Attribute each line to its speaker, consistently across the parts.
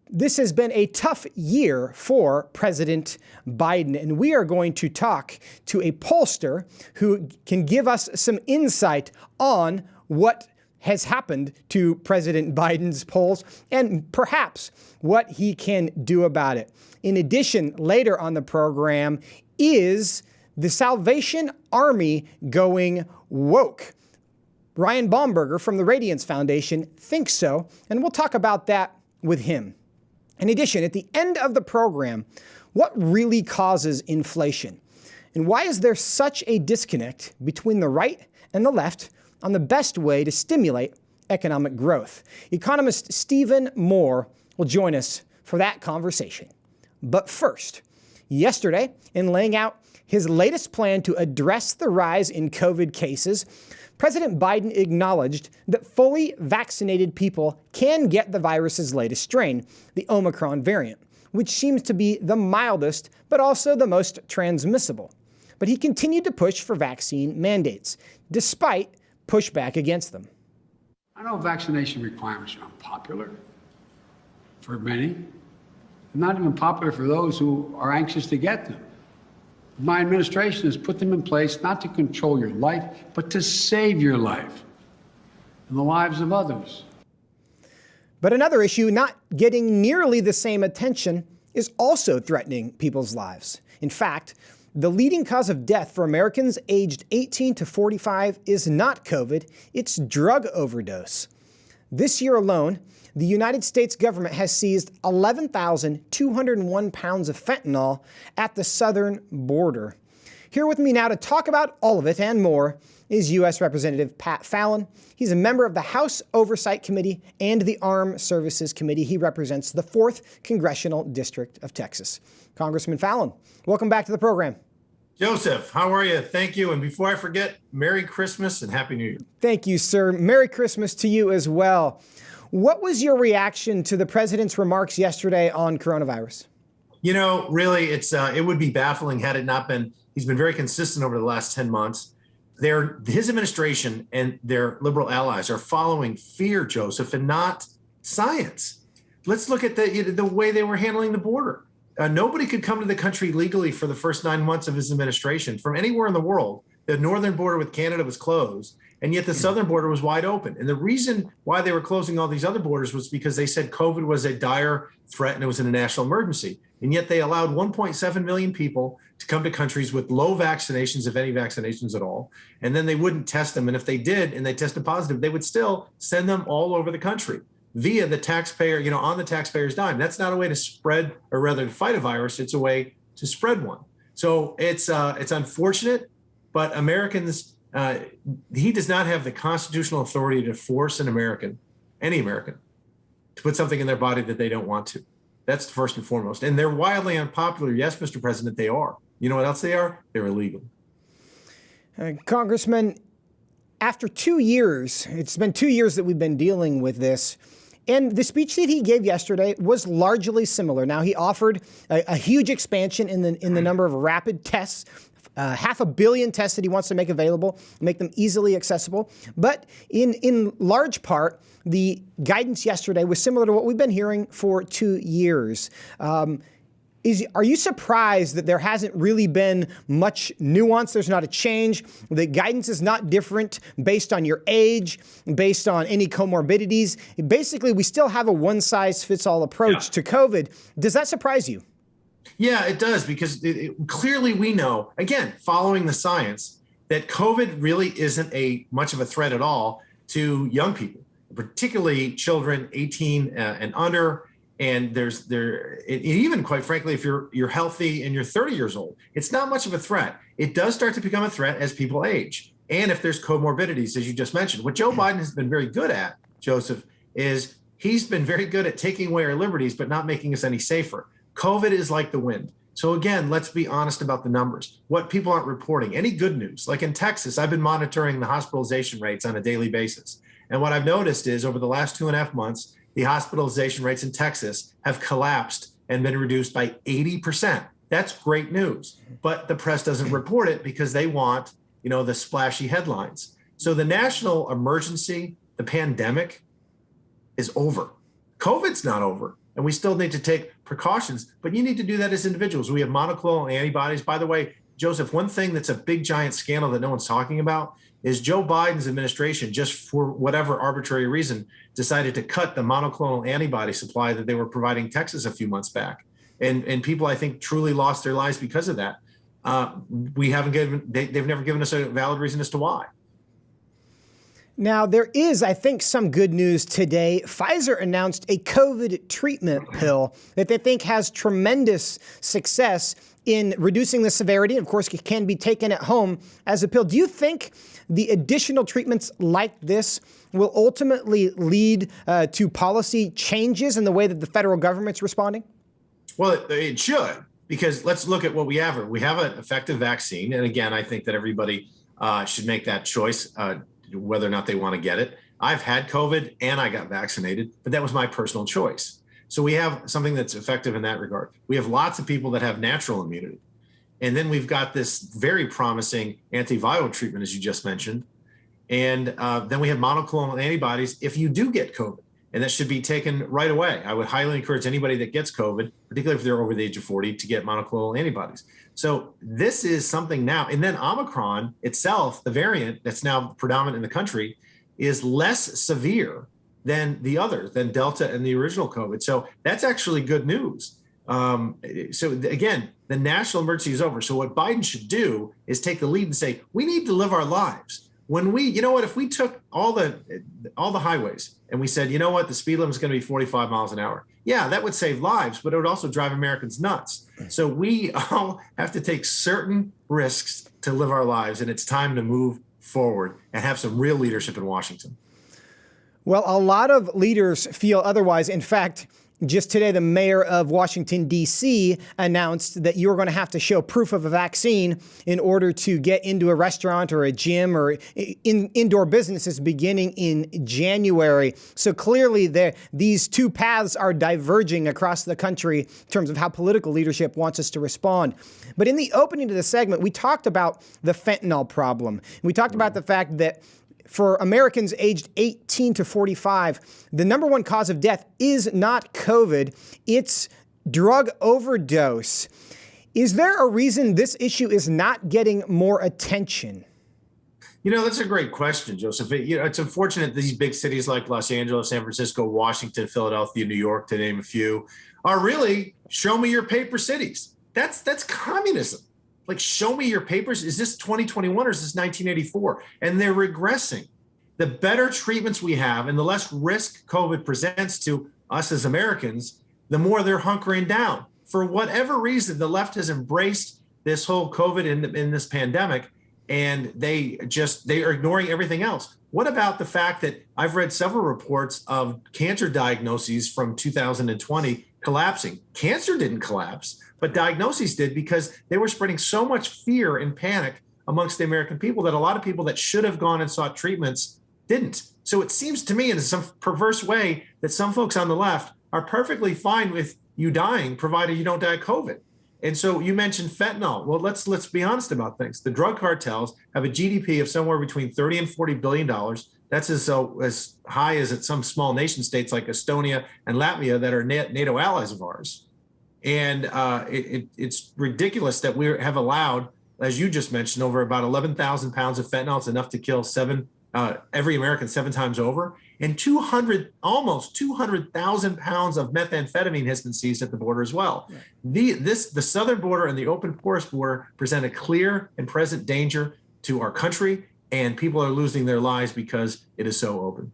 Speaker 1: This has been a tough year for President Biden, and we are going to talk to a pollster who can give us some insight on what has happened to President Biden's polls and perhaps what he can do about it. In addition, later on the program, is the Salvation Army going woke? Ryan Baumberger from the Radiance Foundation thinks so, and we'll talk about that with him. In addition, at the end of the program, what really causes inflation? And why is there such a disconnect between the right and the left on the best way to stimulate economic growth? Economist Stephen Moore will join us for that conversation. But first, yesterday, in laying out his latest plan to address the rise in COVID cases, President Biden acknowledged that fully vaccinated people can get the virus's latest strain, the Omicron variant, which seems to be the mildest but also the most transmissible. But he continued to push for vaccine mandates, despite pushback against them.
Speaker 2: I know vaccination requirements are unpopular for many, and not even popular for those who are anxious to get them. My administration has put them in place not to control your life, but to save your life and the lives of others.
Speaker 1: But another issue not getting nearly the same attention is also threatening people's lives. In fact, the leading cause of death for Americans aged 18 to 45 is not COVID, it's drug overdose. This year alone, the United States government has seized 11,201 pounds of fentanyl at the southern border. Here with me now to talk about all of it and more is U.S. Representative Pat Fallon. He's a member of the House Oversight Committee and the Armed Services Committee. He represents the 4th Congressional District of Texas. Congressman Fallon, welcome back to the program.
Speaker 3: Joseph, how are you? Thank you. And before I forget, Merry Christmas and Happy New Year.
Speaker 1: Thank you, sir. Merry Christmas to you as well. What was your reaction to the president's remarks yesterday on coronavirus?
Speaker 3: You know, really, it would be baffling had it not been. He's been very consistent over the last 10 months. His administration and their liberal allies are following fear, Joseph, and not science. Let's look at the way they were handling the border. Nobody could come to the country legally for the first 9 months of his administration from anywhere in the world. The northern border with Canada was closed, and yet the southern border was wide open. And the reason why they were closing all these other borders was because they said COVID was a dire threat and it was a national emergency. And yet they allowed 1.7 million people to come to countries with low vaccinations, if any vaccinations at all. And then they wouldn't test them. And if they did and they tested positive, they would still send them all over the country via the taxpayer, on the taxpayer's dime. That's not a way to spread, or rather to fight a virus. It's a way to spread one. So it's unfortunate, but Americans, he does not have the constitutional authority to force any American, to put something in their body that they don't want to. That's first and foremost. And they're wildly unpopular. Yes, Mr. President, they are. You know what else they are? They're illegal.
Speaker 1: Congressman, after 2 years, it's been 2 years that we've been dealing with this. And the speech that he gave yesterday was largely similar. Now, he offered a huge expansion in the number of rapid tests, 500 million tests that he wants to make available, make them easily accessible. But in large part, the guidance yesterday was similar to what we've been hearing for 2 years. Are you surprised that there hasn't really been much nuance? There's not a change. The guidance is not different based on your age, based on any comorbidities. Basically, we still have a one-size-fits-all approach to COVID. Does that surprise you?
Speaker 3: Yeah, it does, because clearly we know, again, following the science, that COVID really isn't much of a threat at all to young people, particularly children 18 and under. And even quite frankly, if you're healthy and you're 30 years old, it's not much of a threat. It does start to become a threat as people age. And if there's comorbidities, as you just mentioned, what Joe Biden has been very good at, Joseph, is he's been very good at taking away our liberties, but not making us any safer. COVID is like the wind. So again, let's be honest about the numbers. What people aren't reporting, any good news, like in Texas, I've been monitoring the hospitalization rates on a daily basis. And what I've noticed is over the last 2.5 months, the hospitalization rates in Texas have collapsed and been reduced by 80%. That's great news, but the press doesn't report it because they want, the splashy headlines. So the national emergency, the pandemic, is over. COVID's not over. and we still need to take precautions, but you need to do that as individuals. We have monoclonal antibodies. By the way, Joseph, one thing that's a big giant scandal that no one's talking about is Joe Biden's administration, just for whatever arbitrary reason, decided to cut the monoclonal antibody supply that they were providing Texas a few months back. And people, I think, truly lost their lives because of that. They've never given us a valid reason as to why.
Speaker 1: Now, there is, I think, some good news today. Pfizer announced a COVID treatment pill that they think has tremendous success in reducing the severity. Of course, it can be taken at home as a pill. Do you think the additional treatments like this will ultimately lead to policy changes in the way that the federal government's responding?
Speaker 3: Well, it should, because let's look at what we have. We have an effective vaccine. And again, I think that everybody should make that choice, whether or not they want to get it. I've had COVID and I got vaccinated, but that was my personal choice. So we have something that's effective in that regard. We have lots of people that have natural immunity. And then we've got this very promising antiviral treatment, as you just mentioned. And then we have monoclonal antibodies if you do get COVID. And that should be taken right away. I would highly encourage anybody that gets COVID, particularly if they're over the age of 40, to get monoclonal antibodies. So this is something now. And then Omicron itself, the variant that's now predominant in the country, is less severe than the others, than Delta and the original COVID. So that's actually good news. So again, the national emergency is over. So what Biden should do is take the lead and say, we need to live our lives. When we, you know what, if we took all the highways and we said, you know what, the speed limit is going to be 45 miles an hour. Yeah, that would save lives, but it would also drive Americans nuts. So we all have to take certain risks to live our lives, and it's time to move forward and have some real leadership in Washington.
Speaker 1: Well, a lot of leaders feel otherwise. In fact, just today, the mayor of Washington, D.C. announced that you are going to have to show proof of a vaccine in order to get into a restaurant or a gym or indoor businesses beginning in January. So clearly, these two paths are diverging across the country in terms of how political leadership wants us to respond. But in the opening to the segment, we talked about the fentanyl problem. We talked about the fact that for Americans aged 18 to 45, the number one cause of death is not COVID, it's drug overdose. Is there a reason this issue is not getting more attention?
Speaker 3: You know, that's a great question, Joseph. It's unfortunate these big cities like Los Angeles, San Francisco, Washington, Philadelphia, New York, to name a few, are really show me your paper cities. That's communism. Like, show me your papers. Is this 2021 or is this 1984? And they're regressing. The better treatments we have and the less risk COVID presents to us as Americans, the more they're hunkering down. For whatever reason, the left has embraced this whole COVID in this pandemic, and they are ignoring everything else. What about the fact that I've read several reports of cancer diagnoses from 2020 collapsing? Cancer didn't collapse, but diagnoses did, because they were spreading so much fear and panic amongst the American people that a lot of people that should have gone and sought treatments didn't. So it seems to me in some perverse way that some folks on the left are perfectly fine with you dying, provided you don't die of COVID. And so you mentioned fentanyl. Well, let's be honest about things. The drug cartels have a GDP of somewhere between $30 and $40 billion. That's as high as at some small nation states like Estonia and Latvia that are NATO allies of ours. And it's ridiculous that we have allowed, as you just mentioned, over about 11,000 pounds of fentanyl. It's enough to kill every American 7 times over. And almost 200,000 pounds of methamphetamine has been seized at the border as well. Yeah. The southern border and the open porous border present a clear and present danger to our country, and people are losing their lives because it is so open.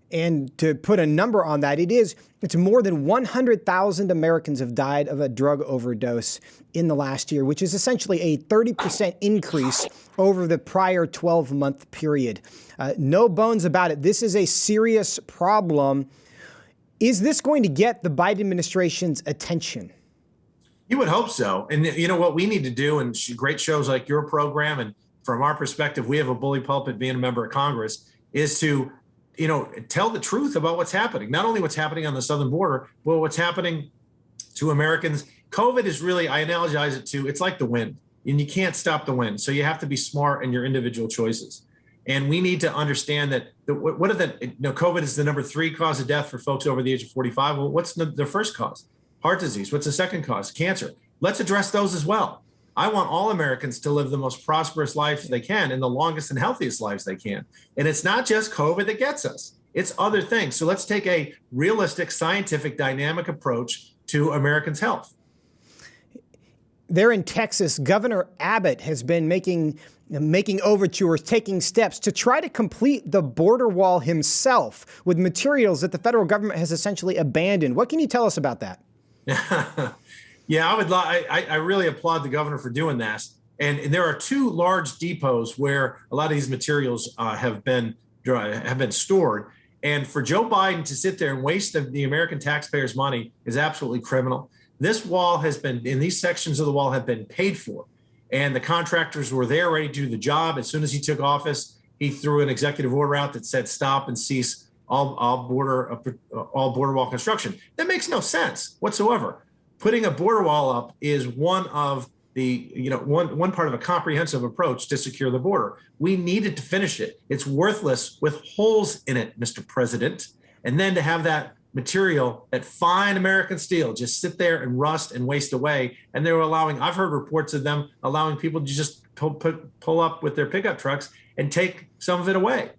Speaker 1: And to put a number on that, it's more than 100,000 Americans have died of a drug overdose in the last year, which is essentially a 30% increase over the prior 12-month period. No bones about it. This is a serious problem. Is this going to get the Biden administration's attention?
Speaker 3: You would hope so. And you know what we need to do, and great shows like your program, and from our perspective, we have a bully pulpit being a member of Congress, is to tell the truth about what's happening. Not only what's happening on the southern border, but what's happening to Americans. COVID is really, I analogize it to, it's like the wind, and you can't stop the wind. So you have to be smart in your individual choices. And we need to understand that what are COVID is the number 3 cause of death for folks over the age of 45. Well, what's the first cause? Heart disease. What's the second cause? Cancer. Let's address those as well. I want all Americans to live the most prosperous life they can and the longest and healthiest lives they can. And it's not just COVID that gets us. It's other things. So let's take a realistic, scientific, dynamic approach to Americans' health.
Speaker 1: There in Texas, Governor Abbott has been making overtures, taking steps to try to complete the border wall himself with materials that the federal government has essentially abandoned. What can you tell us about that?
Speaker 3: Yeah, I really applaud the governor for doing that. And there are 2 large depots where a lot of these materials have been stored. And for Joe Biden to sit there and waste the American taxpayers' money is absolutely criminal. This wall these sections of the wall have been paid for. And the contractors were there ready to do the job. As soon as he took office, he threw an executive order out that said stop and cease all border wall construction. That makes no sense whatsoever. Putting a border wall up is one of one part of a comprehensive approach to secure the border. We needed to finish it. It's worthless with holes in it, Mr. President. And then to have that material, that fine American steel, just sit there and rust and waste away. And they were I've heard reports of them allowing people to just pull up with their pickup trucks and take some of it away.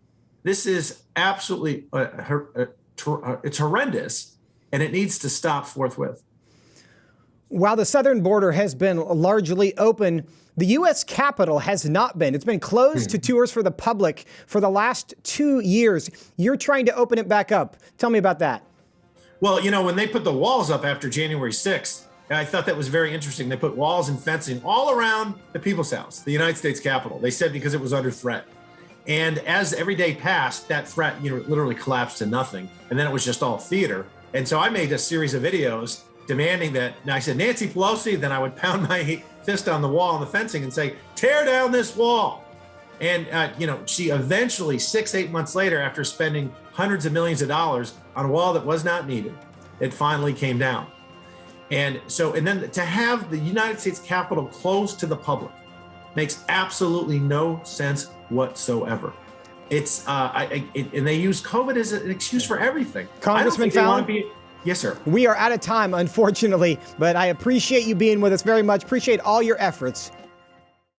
Speaker 3: This is absolutely, it's horrendous, and it needs to stop forthwith.
Speaker 1: While the southern border has been largely open, the U.S. Capitol has not been. It's been closed to tours for the public for the last 2 years. You're trying to open it back up. Tell me about that.
Speaker 3: Well, when they put the walls up after January 6th, I thought that was very interesting. They put walls and fencing all around the People's House, the United States Capitol. They said because it was under threat. And as every day passed, that threat, literally collapsed to nothing. And then it was just all theater. And so I made a series of videos demanding that. And I said, Nancy Pelosi, then I would pound my fist on the wall and the fencing and say, tear down this wall. And, she eventually 6-8 months later, after spending hundreds of millions of dollars on a wall that was not needed, it finally came down. And then to have the United States Capitol closed to the public makes absolutely no sense whatsoever. It's and they use COVID as an excuse for everything.
Speaker 1: Congressman Fallon?
Speaker 3: Yes, sir.
Speaker 1: We are out of time, unfortunately, but I appreciate you being with us very much. Appreciate all your efforts.